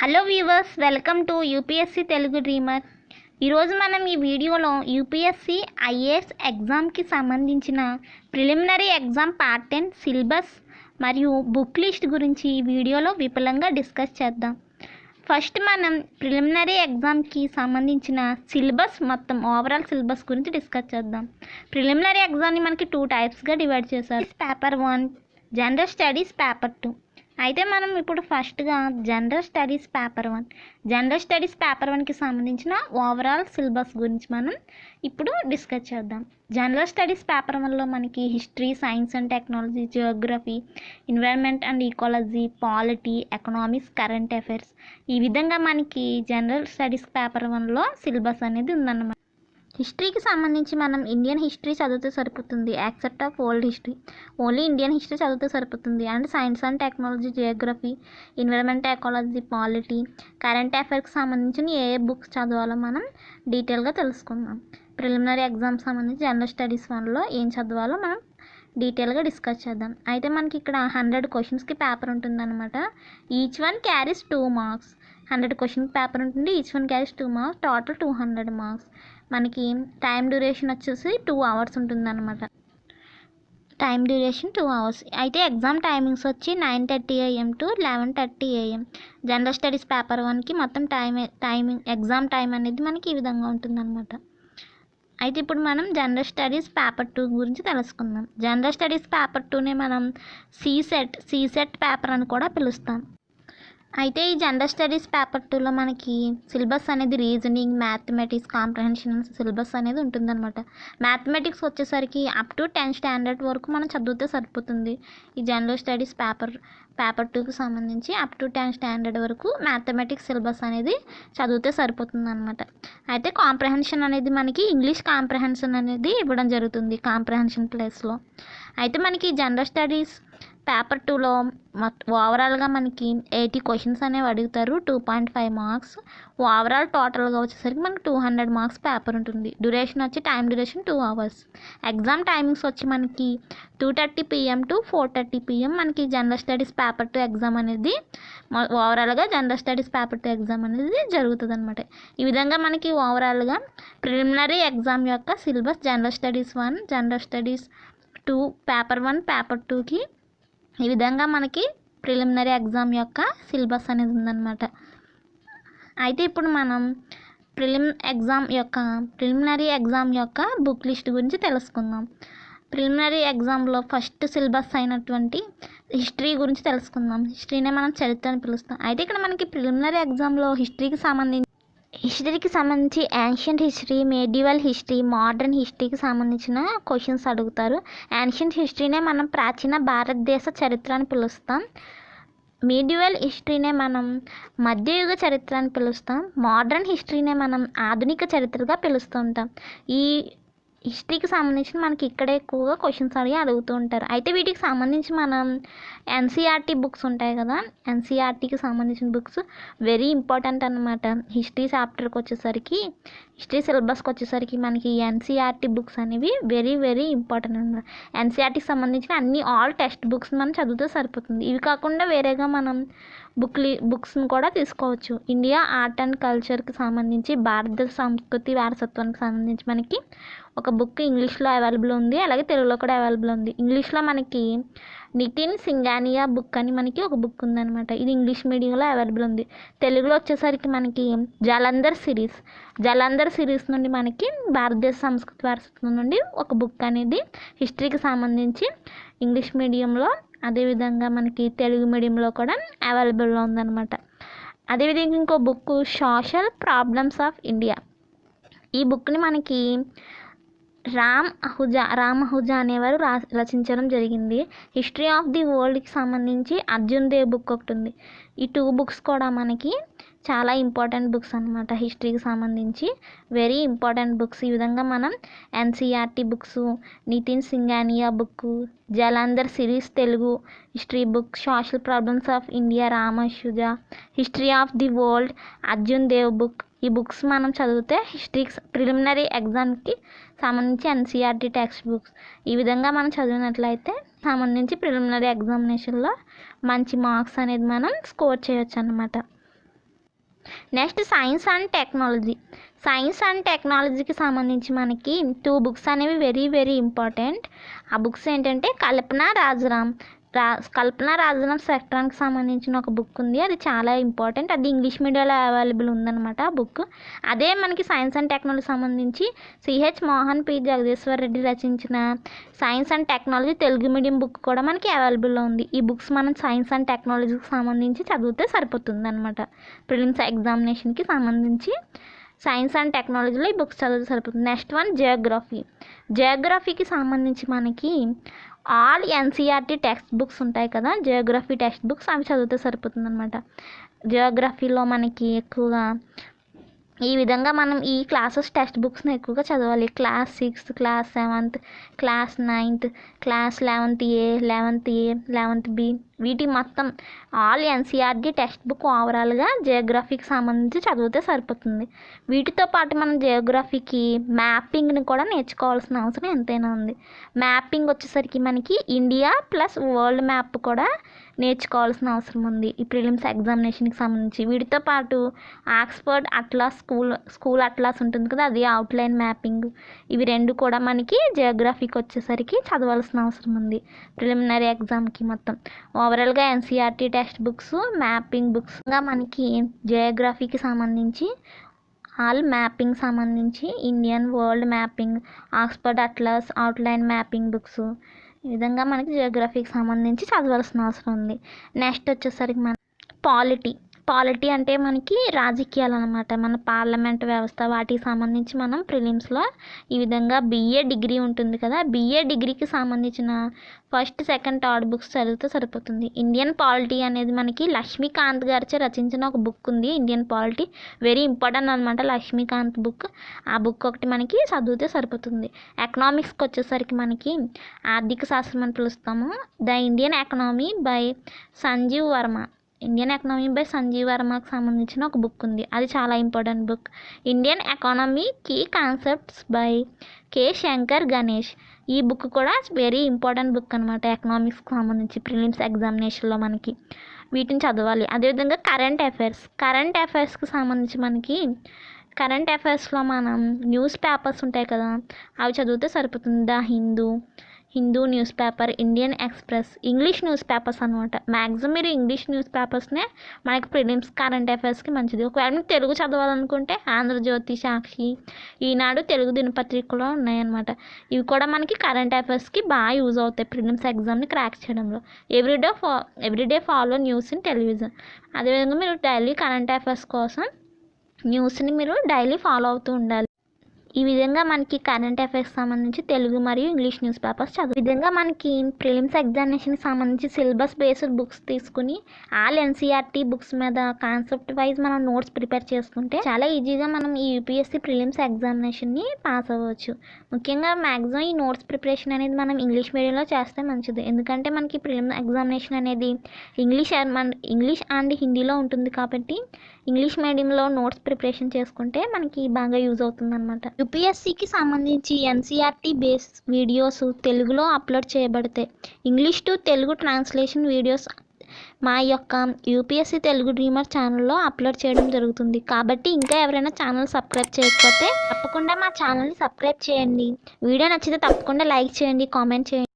Hello viewers, welcome to UPSC Telugu dreamer. ఈరోజు మనం ఈ వీడియోలో యూపీఎస్సీ ఐఏఎస్ ఎగ్జామ్కి సంబంధించిన ప్రిలిమినరీ ఎగ్జామ్ పార్ట్ 10 సిలబస్ మరియు బుక్ లిస్ట్ గురించి ఈ వీడియోలో విపులంగా డిస్కస్ చేద్దాం. ఫస్ట్ మనం ప్రిలిమినరీ ఎగ్జామ్కి సంబంధించిన సిలబస్ మొత్తం ఓవరాల్ సిలబస్ గురించి డిస్కస్ చేద్దాం. ప్రిలిమినరీ ఎగ్జామ్ని మనకి 2 టైప్స్గా డివైడ్ చేశారు. Paper 1, general studies paper 2. అయితే మనం ఇప్పుడు ఫస్ట్గా జనరల్ స్టడీస్ పేపర్ 1కి సంబంధించిన ఓవరాల్ సిలబస్ గురించి మనం ఇప్పుడు డిస్కస్ చేద్దాం. జనరల్ స్టడీస్ పేపర్ 1లో మనకి history, science and technology, geography, environment and ecology, polity, economics, current affairs, ఈ విధంగా మనకి జనరల్ స్టడీస్ పేపర్ 1లో సిలబస్ అనేది ఉందన్నమాట. హిస్టరీకి సంబంధించి మనం ఇండియన్ హిస్టరీ చదివితే సరిపోతుంది, accept of old history, only Indian history చదివితే సరిపోతుంది. And science and technology, geography, environment, ecology, polity, current అఫైర్స్కి సంబంధించిన ఏ బుక్స్ చదవాలో మనం డీటెయిల్గా తెలుసుకుందాం. ప్రిలిమినరీ ఎగ్జామ్ సంబంధించి జనరల్ స్టడీస్ 1లో ఏం చదవాలో మనం డీటెయిల్గా డిస్కస్ చేద్దాం. అయితే మనకి ఇక్కడ 100 క్వశ్చన్స్కి పేపర్ ఉంటుందన్నమాట. Each one carries 2 marks. 100 question paper ఉంటుంది, each one carries 2 marks, total 200 marks. మనకి టైం డ్యూరేషన్ వచ్చేసి 2 అవర్స్ ఉంటుందన్నమాట. Time duration 2 hours. అయితే ఎగ్జామ్ టైమింగ్స్ వచ్చి 9:30 AM to 11:30 AM. General studies paper 1కి మొత్తం టైమింగ్ ఎగ్జామ్ టైం అనేది మనకి ఈ విధంగా ఉంటుందన్నమాట. అయితే ఇప్పుడు మనం జనరల్ స్టడీస్ పేపర్ 2 గురించి తెలుసుకుందాం. జనరల్ స్టడీస్ పేపర్ 2నే మనం సీసెట్ పేపర్ అని కూడా పిలుస్తాం. అయితే ఈ జనరల్ స్టడీస్ పేపర్ 2లో మనకి సిలబస్ అనేది రీజనింగ్, మ్యాథమెటిక్స్, కాంప్రహెన్షన్ సిలబస్ అనేది ఉంటుందన్నమాట. మ్యాథమెటిక్స్ వచ్చేసరికి అప్ టు 10th స్టాండర్డ్ వరకు మనం చదివితే సరిపోతుంది. ఈ జనరల్ స్టడీస్ పేపర్ 2కి సంబంధించి అప్ టు 10th స్టాండర్డ్ వరకు మ్యాథమెటిక్స్ సిలబస్ అనేది చదివితే సరిపోతుంది అనమాట. అయితే కాంప్రహెన్షన్ అనేది మనకి ఇంగ్లీష్ కాంప్రహెన్షన్ అనేది ఇవ్వడం జరుగుతుంది కాంప్రహెన్షన్ ప్లేస్లో. అయితే మనకి జనరల్ స్టడీస్ పేపర్ 2లో ఓవరాల్గా మనకి 80 క్వశ్చన్స్ అనేవి అడుగుతారు, 2.5 మార్క్స్. ఓవరాల్ టోటల్గా వచ్చేసరికి మనకి 200 మార్క్స్ పేపర్ ఉంటుంది. డ్యూరేషన్ వచ్చి time duration 2 hours. Exam timings వచ్చి మనకి 2:30 PM to 4:30 PM మనకి జనరల్ స్టడీస్ పేపర్ 2 ఎగ్జామ్ అనేది ఓవరాల్గా జనరల్ స్టడీస్ పేపర్ 2 ఎగ్జామ్ అనేది జరుగుతుంది అనమాట. ఈ విధంగా మనకి ఓవరాల్గా ప్రిలిమినరీ ఎగ్జామ్ యొక్క syllabus general studies 1, general studies 2 paper 1, paper 2కి ఈ విధంగా మనకి ప్రిలిమినరీ ఎగ్జామ్ యొక్క సిలబస్ అనేది ఉందన్నమాట. అయితే ఇప్పుడు మనం ప్రిలిమినరీ ఎగ్జామ్ యొక్క బుక్ లిస్ట్ గురించి తెలుసుకుందాం. ప్రిలిమినరీ ఎగ్జామ్లో ఫస్ట్ సిలబస్ అయినటువంటి హిస్టరీ గురించి తెలుసుకుందాం. హిస్టరీనే మనం చరిత్ర అని పిలుస్తాం. అయితే ఇక్కడ మనకి ప్రిలిమినరీ ఎగ్జామ్లో హిస్టరీకి సంబంధించి ancient history, medieval history, modern హిస్టరీకి సంబంధించిన క్వశ్చన్స్ అడుగుతారు. యాన్షియంట్ హిస్టరీనే మనం ప్రాచీన భారతదేశ చరిత్ర అని పిలుస్తాం. మెడివల్ హిస్టరీనే మనం మధ్యయుగ చరిత్ర అని పిలుస్తాం. మోడర్న్ హిస్టరీనే మనం ఆధునిక చరిత్రగా పిలుస్తూ ఉంటాం. ఈ హిస్టరీకి సంబంధించి మనకి ఇక్కడ ఎక్కువగా క్వశ్చన్స్ అడుగుతూ ఉంటారు. అయితే వీటికి సంబంధించి మనం ఎన్సీఆర్టీ బుక్స్ ఉంటాయి కదా, ఎన్సీఆర్టీకి సంబంధించిన బుక్స్ వెరీ ఇంపార్టెంట్ అన్నమాట. హిస్టరీ చాప్టర్కి వచ్చేసరికి, హిస్టరీ సిలబస్కి వచ్చేసరికి మనకి ఎన్సీఆర్టీ బుక్స్ అనేవి వెరీ వెరీ ఇంపార్టెంట్ అన్నమాట. ఎన్సీఆర్టీకి సంబంధించిన ఆల్ టెక్స్ట్ బుక్స్ మనం చదివితే సరిపోతుంది. ఇవి కాకుండా వేరేగా మనం బుక్స్ని కూడా తీసుకోవచ్చు. ఇండియా ఆర్ట్ అండ్ కల్చర్కి సంబంధించి, భారతదేశ సంస్కృతి వారసత్వానికి సంబంధించి మనకి ఒక బుక్ ఇంగ్లీష్లో అవైలబుల్ ఉంది, అలాగే తెలుగులో కూడా అవైలబుల్ ఉంది. ఇంగ్లీష్లో మనకి నితిన్ సింఘానియా బుక్ అని మనకి ఒక బుక్ ఉందన్నమాట. ఇది ఇంగ్లీష్ మీడియంలో అవైలబుల్ ఉంది. తెలుగులో వచ్చేసరికి మనకి జలంధర్ సిరీస్ నుండి మనకి భారతదేశ సంస్కృతి వారసత్వం నుండి ఒక బుక్ అనేది హిస్టరీకి సంబంధించి ఇంగ్లీష్ మీడియంలో, అదేవిధంగా మనకి తెలుగు మీడియంలో కూడా అవైలబుల్లో ఉందన్నమాట. అదేవిధంగా ఇంకో book social problems of India. ఈ బుక్ని మనకి రామ్ అహూజా అనేవారు రచించడం జరిగింది. హిస్టరీ ఆఫ్ ది వరల్డ్కి సంబంధించి అర్జున్ దేవ్ బుక్ ఒకటి ఉంది. ఈ 2 బుక్స్ కూడా మనకి చాలా ఇంపార్టెంట్ బుక్స్ అనమాట. హిస్టరీకి సంబంధించి వెరీ ఇంపార్టెంట్ బుక్స్. ఈ విధంగా మనం NCERT books, Nitin Singhania book, Jalandhar series Telugu history book, social problems of India Ram Ahuja, history of the world Arjun Dev book, ఈ బుక్స్ మనం చదివితే హిస్టరీకి ప్రిలిమినరీ ఎగ్జామ్కి సంబంధించి ఎన్సీఆర్టీ టెక్స్ట్ బుక్స్ ఈ విధంగా మనం చదివినట్లయితే సంబంధించి ప్రిలిమినరీ ఎగ్జామినేషన్లో మంచి మార్క్స్ అనేది మనం స్కోర్ చేయొచ్చు అన్నమాట. Next science and technology. Science and టెక్నాలజీకి సంబంధించి మనకి 2 బుక్స్ అనేవి వెరీ వెరీ ఇంపార్టెంట్. ఆ బుక్స్ ఏంటంటే కల్పన రాజరామ్ సెక్టార్కి సంబంధించిన ఒక బుక్ ఉంది. అది చాలా ఇంపార్టెంట్. అది ఇంగ్లీష్ మీడియంలో అవైలబుల్ ఉందన్నమాట ఆ బుక్. అదే మనకి సైన్స్ అండ్ టెక్నాలజీ సంబంధించి సిహెచ్ మోహన్ పి జగదీశ్వర్ రెడ్డి రచించిన science and technology Telugu medium book కూడా మనకి అవైలబుల్లో ఉంది. ఈ బుక్స్ మనం సైన్స్ అండ్ టెక్నాలజీకి సంబంధించి చదివితే సరిపోతుంది అనమాట. ప్రిలిమ్స్ ఎగ్జామినేషన్కి సంబంధించి సైన్స్ అండ్ టెక్నాలజీలో ఈ బుక్స్ చదివితే సరిపోతుంది. నెక్స్ట్ వన్ జియోగ్రఫీకి సంబంధించి మనకి ఆల్ ఎన్సీఆర్టీ టెక్స్ట్ బుక్స్ ఉంటాయి కదా, జియోగ్రఫీ టెక్స్ట్ బుక్స్, అవి చదివితే సరిపోతుంది అనమాట. జియోగ్రఫీలో మనకి ఎక్కువగా ఈ విధంగా మనం ఈ క్లాసెస్ టెక్స్ట్ బుక్స్ని ఎక్కువగా చదవాలి. Class 6th, class 7th, class 9th, class 11th A, 11th B, వీటి మొత్తం ఆల్ ఎన్సీఆర్టీ టెక్స్ట్ బుక్ ఓవరాల్గా జియోగ్రఫీకి సంబంధించి చదివితే సరిపోతుంది. వీటితో పాటు మనం జియోగ్రఫీకి మ్యాపింగ్ని కూడా నేర్చుకోవాల్సిన అవసరం ఎంతైనా ఉంది. మ్యాపింగ్ వచ్చేసరికి మనకి ఇండియా ప్లస్ వరల్డ్ మ్యాప్ కూడా నేర్చుకోవాల్సిన అవసరం ఉంది ఈ ప్రిలిమ్స్ ఎగ్జామినేషన్కి సంబంధించి. వీటితో పాటు ఆక్స్ఫర్డ్ అట్లాస్ స్కూల్ అట్లాస్ ఉంటుంది కదా, అది అవుట్లైన్ మ్యాపింగ్. ఇవి 2 కూడా మనకి జియోగ్రఫీకి వచ్చేసరికి చదవాల్సిన అవసరం ఉంది ప్రిలిమినరీ ఎగ్జామ్కి. మొత్తం ఓవరాల్గా ఎన్సీఆర్టీ టెక్స్ట్ బుక్స్, మ్యాపింగ్ బుక్స్గా మనకి జియోగ్రఫీకి సంబంధించి ఆల్ మ్యాపింగ్ సంబంధించి Indian, world mapping, Oxford atlas, outline mapping books, ఈ విధంగా మనకి జియోగ్రఫీకి సంబంధించి చదవాల్సిన అవసరం ఉంది. నెక్స్ట్ వచ్చేసరికి మన పాలిటీ అంటే మనకి రాజకీయాలు అనమాట. మన పార్లమెంట్ వ్యవస్థ వాటికి సంబంధించి మనం ప్రిలిమ్స్లో ఈ విధంగా BA డిగ్రీ ఉంటుంది కదా, BA డిగ్రీకి సంబంధించిన 1st, 2nd, 3rd బుక్స్ చదివితే సరిపోతుంది. ఇండియన్ పాలిటీ అనేది మనకి లక్ష్మీకాంత్ గారిచే రచించిన ఒక బుక్ ఉంది. ఇండియన్ పాలిటీ వెరీ ఇంపార్టెంట్ అనమాట, లక్ష్మీకాంత్ బుక్. ఆ బుక్ ఒకటి మనకి చదివితే సరిపోతుంది. ఎకనామిక్స్కి వచ్చేసరికి మనకి ఆర్థిక శాస్త్రం అని పిలుస్తాము. The Indian economy by Sanjeev వర్మకి సంబంధించిన ఒక బుక్ ఉంది. అది చాలా important book. Indian economy key concepts by K Shankar Ganesh. ఈ బుక్ కూడా వెరీ ఇంపార్టెంట్ బుక్ అనమాట ఎకనామిక్స్కి సంబంధించి ప్రిలిమ్స్ ఎగ్జామినేషన్లో మనకి వీటిని చదవాలి. అదేవిధంగా కరెంట్ అఫైర్స్కి సంబంధించి మనకి కరెంట్ అఫైర్స్లో మనం న్యూస్ పేపర్స్ ఉంటాయి కదా, అవి చదివితే సరిపోతుంది. The Hindu news paper, Indian express, English news papers అనమాట. మ్యాక్సిమం మీరు ఇంగ్లీష్ న్యూస్ పేపర్స్నే మనకి ప్రిలిమ్స్ కరెంట్ అఫైర్స్కి మంచిది. ఒకవేళ మీరు తెలుగు చదవాలనుకుంటే ఆంధ్రజ్యోతి, సాక్షి, ఈనాడు, తెలుగు దినపత్రికలో ఉన్నాయన్నమాట. ఇవి కూడా మనకి కరెంట్ అఫైర్స్కి బాగా యూజ్ అవుతాయి ప్రిలిమ్స్ ఎగ్జామ్ని క్రాక్ చేయడంలో. Everyday follow news in television. అదేవిధంగా మీరు డైలీ కరెంట్ అఫైర్స్ కోసం న్యూస్ని మీరు డైలీ ఫాలో అవుతూ ఉండాలి. ఈ విధంగా మనకి కరెంట్ అఫైర్స్ సంబంధించి తెలుగు మరియు ఇంగ్లీష్ న్యూస్ పేపర్స్ చదువు. ఈ విధంగా మనకి ప్రిలిమ్స్ ఎగ్జామినేషన్కి సంబంధించి సిలబస్ బేస్డ్ బుక్స్ తీసుకుని ఆల్ ఎన్సీఆర్టీ బుక్స్ మీద కాన్సెప్ట్ వైజ్ మనం నోట్స్ ప్రిపేర్ చేసుకుంటే చాలా ఈజీగా మనం ఈ యూపీఎస్సీ ప్రిలిమ్స్ ఎగ్జామినేషన్ని పాస్ అవ్వచ్చు. ముఖ్యంగా మ్యాక్సిమం ఈ నోట్స్ ప్రిపరేషన్ అనేది మనం ఇంగ్లీష్ మీడియంలో చేస్తే మంచిది. ఎందుకంటే మనకి ప్రిలిమ్స్ ఎగ్జామినేషన్ అనేది ఇంగ్లీష్ అండ్ హిందీలో ఉంటుంది కాబట్టి ఇంగ్లీష్ మీడియంలో నోట్స్ ప్రిపరేషన్ చేసుకుంటే మనకి బాగా యూజ్ అవుతుంది అనమాట. యూపీఎస్సీకి సంబంధించి ఎన్సీఆర్టీ బేస్ వీడియోస్ తెలుగులో అప్లోడ్ చేయబడతాయి. English to Telugu translation videos మా యొక్క యూపీఎస్సీ తెలుగు డ్రీమర్ ఛానల్లో అప్లోడ్ చేయడం జరుగుతుంది. కాబట్టి ఇంకా ఎవరైనా ఛానల్ సబ్స్క్రైబ్ చేయకపోతే తప్పకుండా మా ఛానల్ని సబ్స్క్రైబ్ చేయండి. వీడియో నచ్చితే తప్పకుండా లైక్ చేయండి, కామెంట్ చేయండి.